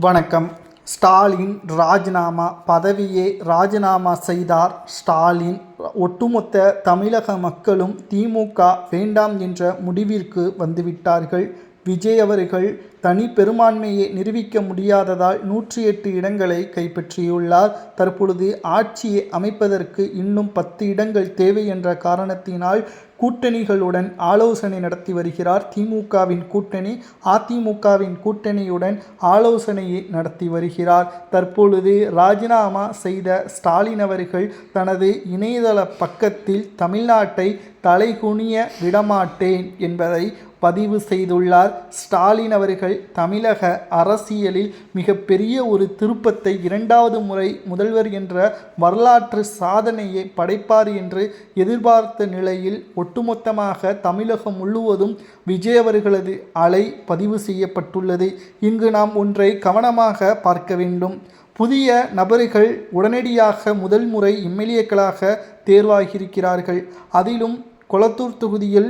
வணக்கம். ஸ்டாலின் ராஜினாமா பதவியை ராஜினாமா செய்தார் ஸ்டாலின். ஒட்டுமொத்த தமிழக மக்களும் திமுக வேண்டாம் என்ற முடிவிற்கு வந்துவிட்டார்கள். விஜய் அவர்கள் தனி பெரும்பான்மையை நிரூபிக்க முடியாததால் 108 இடங்களை கைப்பற்றியுள்ளார். தற்பொழுது ஆட்சியை அமைப்பதற்கு இன்னும் 10 இடங்கள் தேவை என்ற காரணத்தினால் கூட்டணிகளுடன் ஆலோசனை நடத்தி வருகிறார். திமுகவின் கூட்டணி அதிமுகவின் கூட்டணியுடன் ஆலோசனையை நடத்தி வருகிறார். தற்பொழுது ராஜினாமா செய்த ஸ்டாலின் அவர்கள் தனது இணையதள பக்கத்தில் தமிழ்நாட்டை தலைகுனிய விடமாட்டேன் என்பதை பதிவு செய்துள்ளார். ஸ்டாலின் அவர்கள் தமிழக அரசியலில் மிகப்பெரிய ஒரு திருப்பத்தை 2வது முறை முதல்வர் என்ற வரலாற்று சாதனையை படைப்பார் என்று எதிர்பார்த்த நிலையில் ஒட்டுமொத்தமாக தமிழகம் முழுவதும் விஜய் அவர்களது அலை பதிவு செய்யப்பட்டுள்ளது. இங்கு நாம் ஒன்றை கவனமாக பார்க்க வேண்டும். புதிய நபர்கள் உடனடியாக முதல் முறை எம்எல்ஏக்களாக தேர்வாகியிருக்கிறார்கள். அதிலும் கொளத்தூர் தொகுதியில்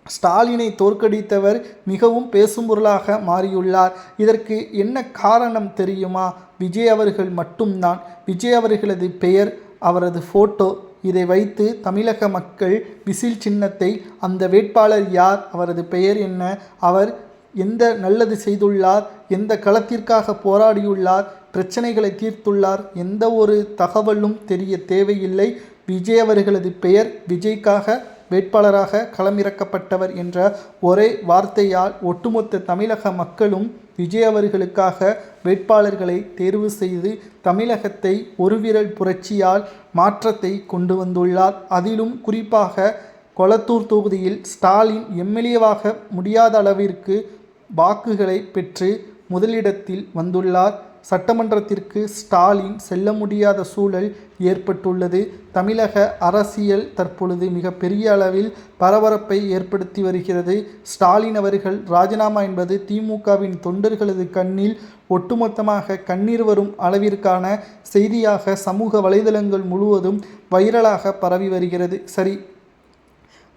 ஸ்டாலினை தோற்கடித்தவர் மிகவும் பேசும் பொருளாக மாறியுள்ளார். இதற்கு என்ன காரணம் தெரியுமா? விஜய் அவர்கள் மட்டும்தான். விஜய் அவர்களது பெயர், அவரது ஃபோட்டோ, இதை வைத்து தமிழக மக்கள் விசில் சின்னத்தை, அந்த வேட்பாளர் யார், அவரது பெயர் என்ன, அவர் எந்த நல்லது செய்துள்ளார், எந்த களத்திற்காக போராடியுள்ளார், பிரச்சனைகளை தீர்த்துள்ளார், எந்த ஒரு தகவலும் தெரிய தேவையில்லை. விஜய் அவர்களது பெயர், விஜய்க்காக வேட்பாளராக களமிறக்கப்பட்டவர் என்ற ஒரே வார்த்தையால் ஒட்டுமொத்த தமிழக மக்களும் விஜய் அவர்களுக்காக வேட்பாளர்களை தேர்வு செய்து தமிழகத்தை ஒரு விரல் புரட்சியால் மாற்றத்தை கொண்டு வந்துள்ளார். அதிலும் குறிப்பாக கொளத்தூர் தொகுதியில் ஸ்டாலின் எம்எல்ஏவாக முடியாத அளவிற்கு வாக்குகளை பெற்று முதலிடத்தில் வந்துள்ளார். சட்டமன்றத்திற்கு ஸ்டாலின் செல்ல முடியாத சூழல் ஏற்பட்டுள்ளது. தமிழக அரசியல் தற்பொழுது மிகப்பெரிய அளவில் பரபரப்பை ஏற்படுத்தி வருகிறது. ஸ்டாலின் அவர்கள் ராஜினாமா என்பது திமுகவின் தொண்டர்களது கண்ணில் ஒட்டுமொத்தமாக கண்ணீர் வரும் அளவிற்கான செய்தியாக சமூக வலைதளங்கள் முழுவதும் வைரலாக பரவி வருகிறது. சரி,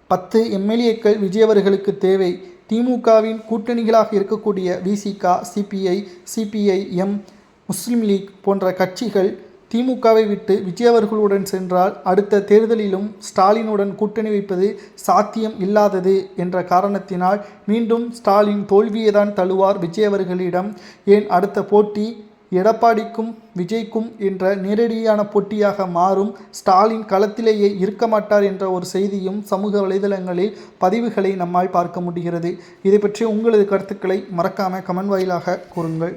10 எம்எல்ஏக்கள் விஜய் அவர்களுக்கு தேவை. திமுகவின் கூட்டணிகளாக இருக்கக்கூடிய விசிக, சிபிஐ, சிபிஐஎம், முஸ்லீம் லீக் போன்ற கட்சிகள் திமுகவை விட்டு விஜய் அவர்களுடன் சென்றால் அடுத்த தேர்தலிலும் ஸ்டாலினுடன் கூட்டணி வைப்பது சாத்தியம் இல்லாதது என்ற காரணத்தினால் மீண்டும் ஸ்டாலின் தோல்வியை தான் தழுவார் விஜய் அவர்களிடம். ஏன் அடுத்த போட்டி எடப்பாடிக்கும் விஜய்க்கும் என்ற நேரடியான போட்டியாக மாறும். ஸ்டாலின் களத்திலேயே இருக்க மாட்டார் என்ற ஒரு செய்தியும் சமூக வலைதளங்களில் பதிவுகளை நம்மால் பார்க்க முடிகிறது. இதை பற்றி உங்களது கருத்துக்களை மறக்காமல் கமெண்ட் வாயிலாக கூறுங்கள்.